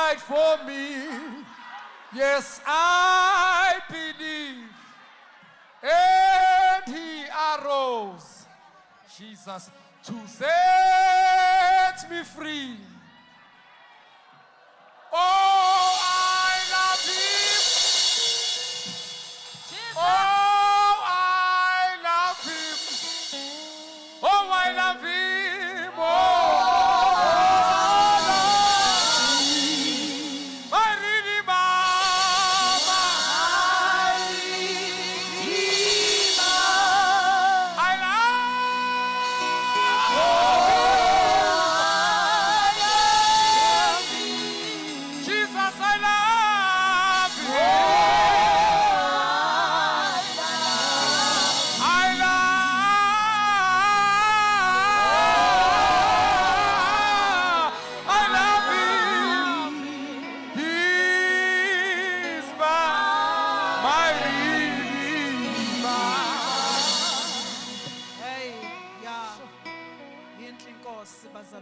died for me. Yes, I believe. And he arose, Jesus, to set me free. Oh, I love him. Oh, I love him. Oh, I love him. My Redeemer. I love him. Jesus, I love him. Hey, yeah. Inhli Nkosi bazalwane.